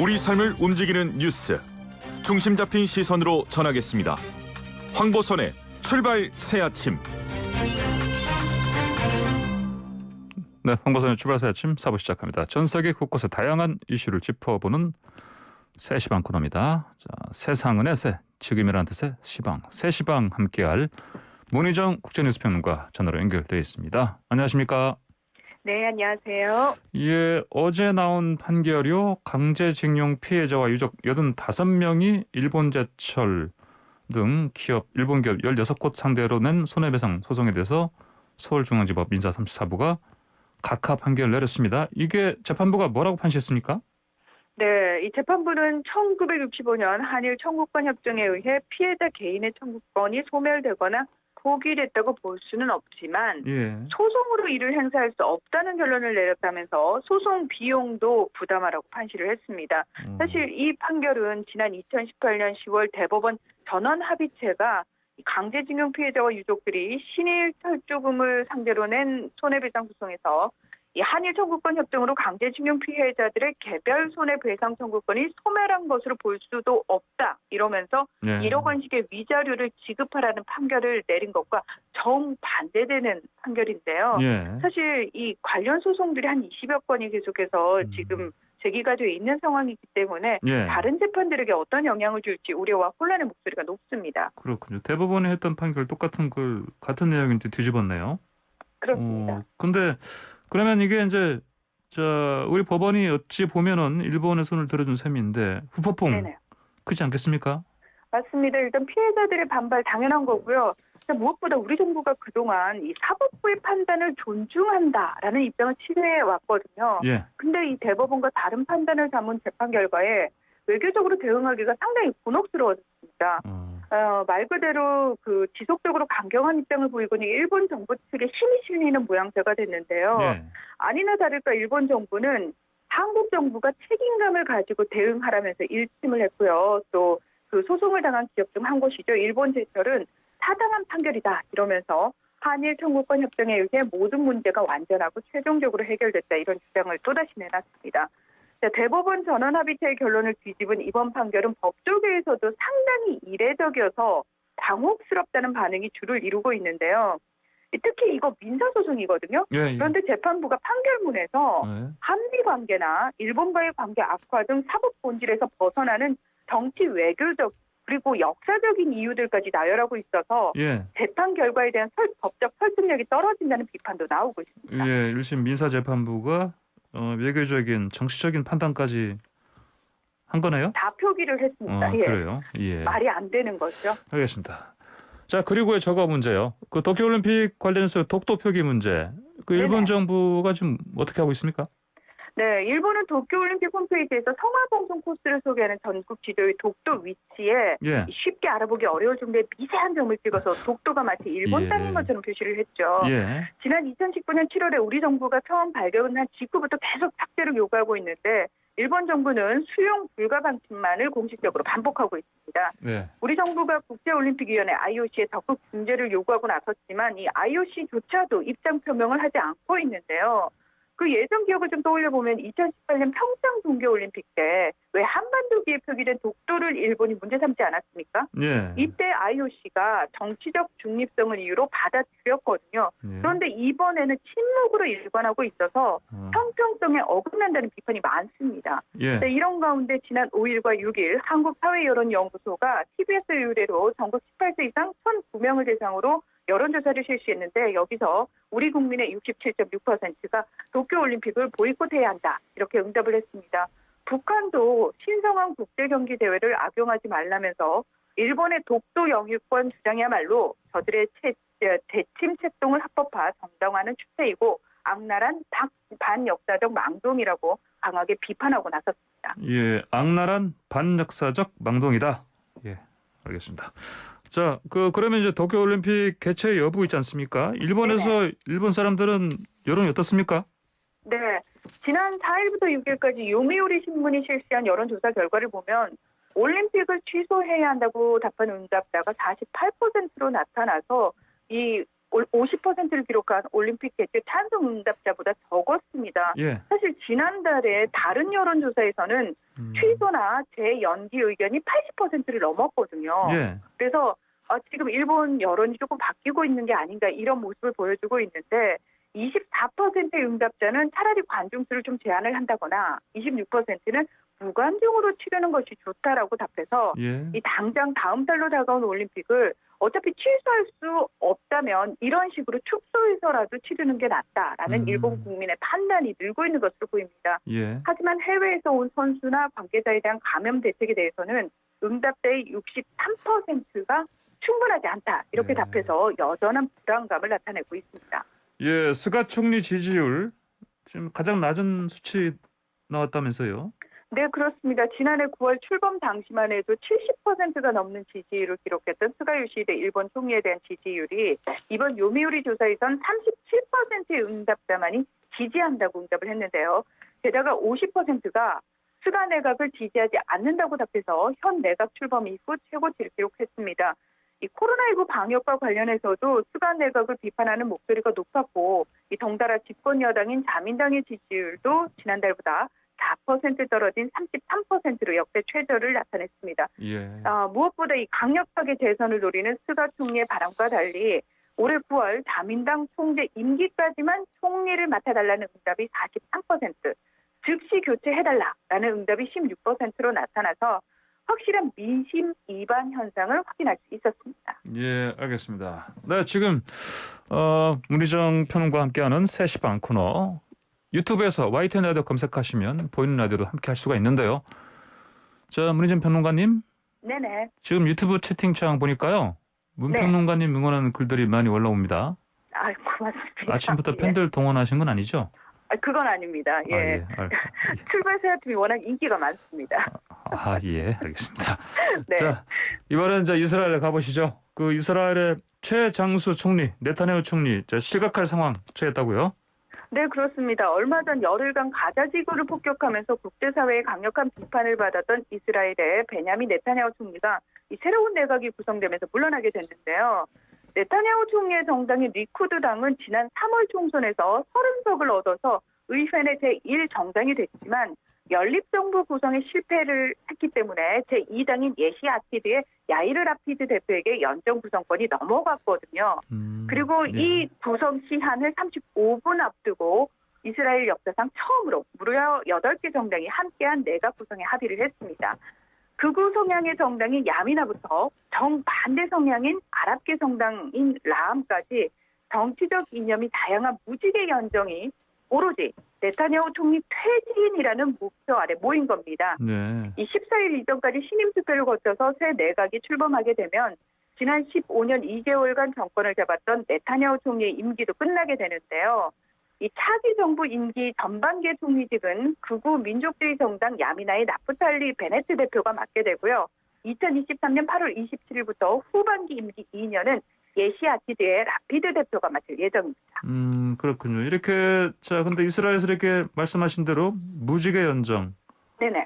우리 삶을 움직이는 뉴스, 중심 잡힌 시선으로 전하겠습니다. 황보선의 출발 새 아침. 네, 황보선의 출발 새 아침 4부 시작합니다. 전 세계 곳곳의 다양한 이슈를 짚어보는 새 시방 코너입니다. 자, 세상은의 새, 지금이라는 뜻의 시방, 새 시방 함께할 문희정 국제뉴스평론가 전화로 연결되어 있습니다. 안녕하십니까? 네, 안녕하세요. 예, 어제 나온 판결이요. 강제징용 피해자와 유족 85명이 일본제철 등 기업, 일본 기업 16곳 상대로 낸 손해배상 소송에 대해서 서울중앙지법 민사 34부가 각하 판결을 내렸습니다. 이게 재판부가 뭐라고 판시했습니까? 네, 이 재판부는 1965년 한일 청구권 협정에 의해 피해자 개인의 청구권이 소멸되거나 포기됐다고 볼 수는 없지만 소송으로 이를 행사할 수 없다는 결론을 내렸다면서 소송 비용도 부담하라고 판시를 했습니다. 사실 이 판결은 지난 2018년 10월 대법원 전원합의체가 강제징용 피해자와 유족들이 신일 철조금을 상대로 낸 손해배상 소송에서 이 한일 청구권 협정으로 강제징용 피해자들의 개별 손해배상 청구권이 소멸한 것으로 볼 수도 없다 이러면서 1억 원씩의 위자료를 지급하라는 판결을 내린 것과 정반대되는 판결인데요. 사실 이 관련 소송들이 한 20여 건이 계속해서 지금 제기가 돼 있는 상황이기 때문에 다른 재판들에게 어떤 영향을 줄지 우려와 혼란의 목소리가 높습니다. 그렇군요. 대법원이 했던 판결 똑같은 같은 내용인데 뒤집었네요. 그렇습니다. 근데 그러면 이게 이제 우리 법원이 어찌 보면은 일본의 손을 들어준 셈인데 후폭풍 크지 않겠습니까? 맞습니다. 일단 피해자들의 반발 당연한 거고요. 무엇보다 우리 정부가 그동안 이 사법부의 판단을 존중한다라는 입장을 취해 왔거든요. 근데 이 대법원과 다른 판단을 담은 재판 결과에 외교적으로 대응하기가 상당히 곤혹스러워졌습니다. 말 그대로 그 지속적으로 강경한 입장을 보이고 있는 일본 정부 측에 힘이 실리는 모양새가 됐는데요. 아니나 다를까 일본 정부는 한국 정부가 책임감을 가지고 대응하라면서 일침을 했고요. 또 그 소송을 당한 기업 중 한 곳이죠. 일본제철은 타당한 판결이다 이러면서 한일 청구권 협정에 의해 모든 문제가 완전하고 최종적으로 해결됐다 이런 주장을 또다시 내놨습니다. 대법원 전원합의체의 결론을 뒤집은 이번 판결은 법조계에서도 상당히 이례적이어서 당혹스럽다는 반응이 주를 이루고 있는데요. 특히 이거 민사소송이거든요. 그런데 재판부가 판결문에서 한미관계나 일본과의 관계 악화 등 사법 본질에서 벗어나는 정치 외교적 그리고 역사적인 이유들까지 나열하고 있어서 재판 결과에 대한 법적 설득력이 떨어진다는 비판도 나오고 있습니다. 1심 민사재판부가 외교적인 정치적인 판단까지 한 거네요? 다 표기를 했습니다. 그래요? 말이 안 되는 거죠. 알겠습니다. 자, 그리고 저거 문제요. 그 도쿄올림픽 관련해서 독도 표기 문제. 그 일본 정부가 지금 어떻게 하고 있습니까? 네, 일본은 도쿄올림픽 홈페이지에서 성화봉송 코스를 소개하는 전국 지도의 독도 위치에 쉽게 알아보기 어려울 정도의 미세한 점을 찍어서 독도가 마치 일본 땅인 것처럼 표시를 했죠. 지난 2019년 7월에 우리 정부가 처음 발견한 직후부터 계속 삭제를 요구하고 있는데 일본 정부는 수용 불가 방침만을 공식적으로 반복하고 있습니다. 우리 정부가 국제올림픽위원회 IOC에 적극 중재를 요구하고 나섰지만 이 IOC조차도 입장 표명을 하지 않고 있는데요. 그 예전 기억을 좀 떠올려보면 2018년 평창 동계올림픽 때 왜 한반도기에 표기된 독도를 일본이 문제 삼지 않았습니까? 이때 IOC가 정치적 중립성을 이유로 받아들였거든요. 그런데 이번에는 침묵으로 일관하고 있어서 형평성에 어긋난다는 비판이 많습니다. 이런 가운데 지난 5일과 6일 한국사회여론연구소가 TBS 의뢰로 전국 18세 이상 1,009명을 대상으로 여론조사를 실시했는데 여기서 우리 국민의 67.6%가 도쿄올림픽을 보이콧해야 한다 이렇게 응답을 했습니다. 북한도 신성한 국제경기대회를 악용하지 말라면서 일본의 독도 영유권 주장이야말로 저들의 대침 책동을 합법화 정당화하는 추세이고 악랄한 반역사적 망동이라고 강하게 비판하고 나섰습니다. 악랄한 반역사적 망동이다. 알겠습니다. 자, 그러면 이제 도쿄올림픽 개최 여부 있지 않습니까? 일본에서 일본 사람들은 여론이 어떻습니까? 네, 지난 4일부터 6일까지 요미우리 신문이 실시한 여론조사 결과를 보면 올림픽을 취소해야 한다고 답한 응답자가 48%로 나타나서 이 50%를 기록한 올림픽 개최 찬성 응답자보다 적었습니다. 예. 사실 지난달에 다른 여론조사에서는 취소나 재연기 의견이 80%를 넘었거든요. 예. 그래서 지금 일본 여론이 조금 바뀌고 있는 게 아닌가 이런 모습을 보여주고 있는데 24%의 응답자는 차라리 관중수를 좀 제한을 한다거나 26%는 무관중으로 치르는 것이 좋다라고 답해서 예. 이 당장 다음 달로 다가온 올림픽을 어차피 취소할 수 없다면 이런 식으로 축소해서라도 치르는 게 낫다라는 일본 국민의 판단이 늘고 있는 것으로 보입니다. 예. 하지만 해외에서 온 선수나 관계자에 대한 감염 대책에 대해서는 응답자의 63%가 충분하지 않다 이렇게 예. 답해서 여전한 불안감을 나타내고 있습니다. 예, 스가 총리 지지율 지금 가장 낮은 수치 나왔다면서요? 네, 그렇습니다. 지난해 9월 출범 당시만 해도 70%가 넘는 지지율을 기록했던 스가 요시히데 일본 총리에 대한 지지율이 이번 요미우리 조사에선 37%의 응답자만이 지지한다고 응답을 했는데요. 게다가 50%가 스가 내각을 지지하지 않는다고 답해서 현 내각 출범 이후 최고치를 기록했습니다. 이 코로나19 방역과 관련해서도 스가 내각을 비판하는 목소리가 높았고 이 덩달아 집권 여당인 자민당의 지지율도 지난달보다 4% 떨어진 33%로 역대 최저를 나타냈습니다. 예. 무엇보다 이 강력하게 재선을 노리는 스가 총리의 바람과 달리 올해 9월 자민당 총재 임기까지만 총리를 맡아달라는 응답이 43%, 즉시 교체해달라라는 응답이 16%로 나타나서 확실한 민심 이반 현상을 확인할 수 있었습니다. 예, 알겠습니다. 네, 지금 문희정 평론가와 함께하는 3시 반 코너 유튜브에서 YTN 라디오 검색하시면 보이는 라디오로 함께할 수가 있는데요. 자, 문희정 평론가님. 네네. 지금 유튜브 채팅창 보니까요. 문 네. 평론가님 응원하는 글들이 많이 올라옵니다. 고맙습니다. 아침부터 팬들 동원하신 건 아니죠? 그건 아닙니다. 예. 출발 세아팀이 워낙 인기가 많습니다. 예, 알겠습니다. 네. 자, 이번엔 이스라엘 가보시죠. 그 이스라엘의 최장수 총리, 네타냐후 총리, 실각할 상황 처했다고요? 네, 그렇습니다. 얼마 전 열흘간 가자 지구를 폭격하면서 국제사회의 강력한 비판을 받았던 이스라엘의 베냐민 네타냐후 총리가 이 새로운 내각이 구성되면서 물러나게 됐는데요. 네타냐후 총리의 정당인 리쿠드당은 지난 3월 총선에서 30석을 얻어서 의회 내 제1정당이 됐지만 연립정부 구성에 실패를 했기 때문에 제2당인 예시 아티드의 야이르 라피드 대표에게 연정 구성권이 넘어갔거든요. 그리고 예. 이 구성 시한을 35분 앞두고 이스라엘 역사상 처음으로 무려 8개 정당이 함께한 내각 구성에 합의를 했습니다. 극우 성향의 정당인 야미나부터 정반대 성향인 아랍계 정당인 라함까지 정치적 이념이 다양한 무지개 연정이 오로지 네타냐후 총리 퇴진이라는 목표 아래 모인 겁니다. 네. 이 14일 이전까지 신임 투표를 거쳐서 새 내각이 출범하게 되면 지난 15년 2개월간 정권을 잡았던 네타냐후 총리의 임기도 끝나게 되는데요. 이 차기 정부 임기 전반기의 총리직은 극우 민족주의 정당 야미나의 나프탈리 베네트 대표가 맡게 되고요. 2023년 8월 27일부터 후반기 임기 2년은 예시 아티드의 라피드 대표가 맡을 예정입니다. 그렇군요. 이렇게 근데 이스라엘에서 이렇게 말씀하신 대로 무지개 연정. 네네.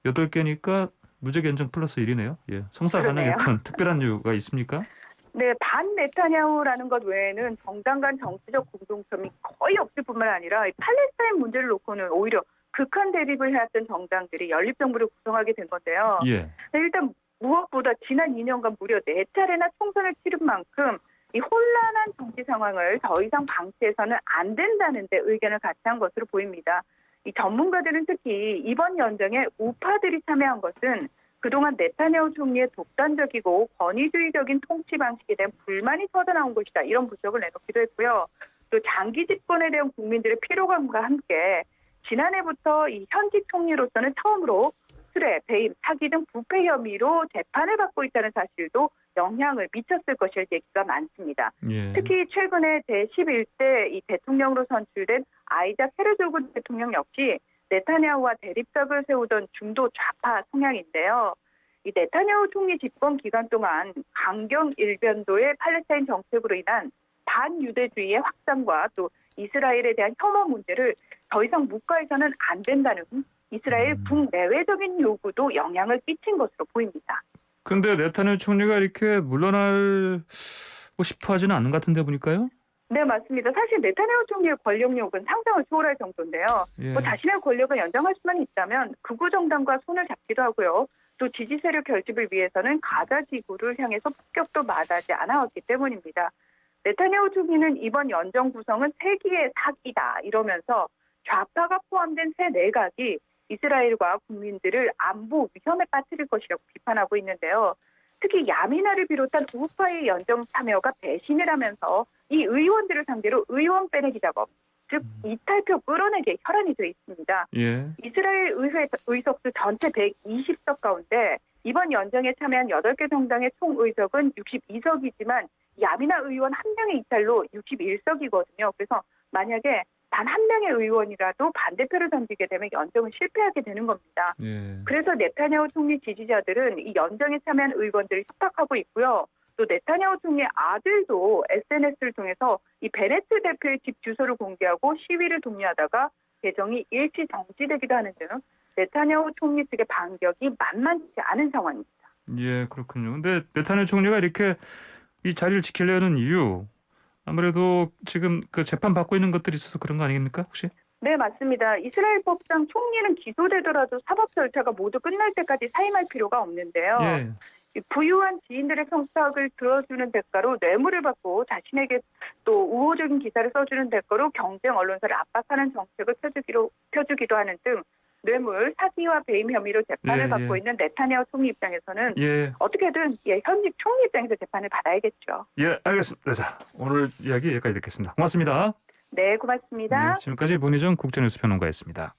8개니까 무지개 연정 플러스 1이네요. 예. 성사 가능했던 특별한 이유가 있습니까? 네, 반 네타냐후라는 것 외에는 정당 간 정치적 공동점이 거의 없을 뿐만 아니라 이 팔레스타인 문제를 놓고는 오히려 극한 대립을 해왔던 정당들이 연립정부를 구성하게 된 건데요. 예. 일단 무엇보다 지난 2년간 무려 4차례나 총선을 치른 만큼 이 혼란한 정치 상황을 더 이상 방치해서는 안 된다는 데 의견을 같이 한 것으로 보입니다. 이 전문가들은 특히 이번 연정에 우파들이 참여한 것은 그동안 네타냐후 총리의 독단적이고 권위주의적인 통치 방식에 대한 불만이 터져나온 것이다. 이런 분석을 내놓기도 했고요. 또 장기 집권에 대한 국민들의 피로감과 함께 지난해부터 이 현직 총리로서는 처음으로 수뢰, 배임, 사기 등 부패 혐의로 재판을 받고 있다는 사실도 영향을 미쳤을 것일 얘기가 많습니다. 예. 특히 최근에 제11대 이 대통령으로 선출된 아이작 헤르조그 대통령 역시 네타냐후와 대립각을 세우던 중도 좌파 성향인데요. 이 네타냐후 총리 집권 기간 동안 강경 일변도의 팔레스타인 정책으로 인한 반유대주의의 확산과 또 이스라엘에 대한 혐오 문제를 더 이상 묵과해서는 안 된다는 이스라엘 국내외적인 요구도 영향을 끼친 것으로 보입니다. 근데 네타냐후 총리가 이렇게 물러날 싶어 하지는 않는 것 같은데 보니까요. 네, 맞습니다. 사실 네타냐후 총리의 권력욕은 상상을 초월할 정도인데요. 예. 뭐 자신의 권력을 연장할 수만 있다면 극우 정당과 손을 잡기도 하고요. 또 지지 세력 결집을 위해서는 가자 지구를 향해서 폭격도 마다하지 않아왔기 때문입니다. 네타냐후 총리는 이번 연정 구성은 세기의 사기다 이러면서 좌파가 포함된 새 내각이 이스라엘과 국민들을 안보 위험에 빠뜨릴 것이라고 비판하고 있는데요. 특히 야미나를 비롯한 우파의 연정 참여가 배신을 하면서 이 의원들을 상대로 의원 빼내기 작업, 즉 이탈표 끌어내기에 혈안이 되어 있습니다. 예. 이스라엘 의회 의석수 전체 120석 가운데 이번 연정에 참여한 8개 정당의 총 의석은 62석이지만 야미나 의원 한 명의 이탈로 61석이거든요. 그래서 만약에 단 한 명의 의원이라도 반대표를 던지게 되면 연정은 실패하게 되는 겁니다. 예. 그래서 네타냐후 총리 지지자들은 이 연정에 참여한 의원들을 협박하고 있고요. 또 네타냐후 총리의 아들도 SNS를 통해서 이 베네트 대표의 집 주소를 공개하고 시위를 독려하다가 개정이 일시 정지되기도 하는 등 네타냐후 총리 측의 반격이 만만치 않은 상황입니다. 예, 그렇군요. 근데 네타냐후 총리가 이렇게 이 자리를 지키려는 이유, 아무래도 지금 그 재판 받고 있는 것들이 있어서 그런 거 아닙니까 혹시? 네, 맞습니다. 이스라엘 법상 총리는 기소되더라도 사법 절차가 모두 끝날 때까지 사임할 필요가 없는데요. 예. 이 부유한 지인들의 성탁을 들어주는 대가로 뇌물을 받고 자신에게 또 우호적인 기사를 써주는 대가로 경쟁 언론사를 압박하는 정책을 펴주기도 하는 등 뇌물, 사기와 배임 혐의로 재판을 예, 받고 예. 있는 네타냐후 총리 입장에서는 예. 어떻게든 현직 총리 입장에서 재판을 받아야겠죠. 예, 알겠습니다. 자, 오늘 이야기 여기까지 듣겠습니다. 고맙습니다. 네, 고맙습니다. 네, 지금까지 문희정 국제뉴스 평론가였습니다.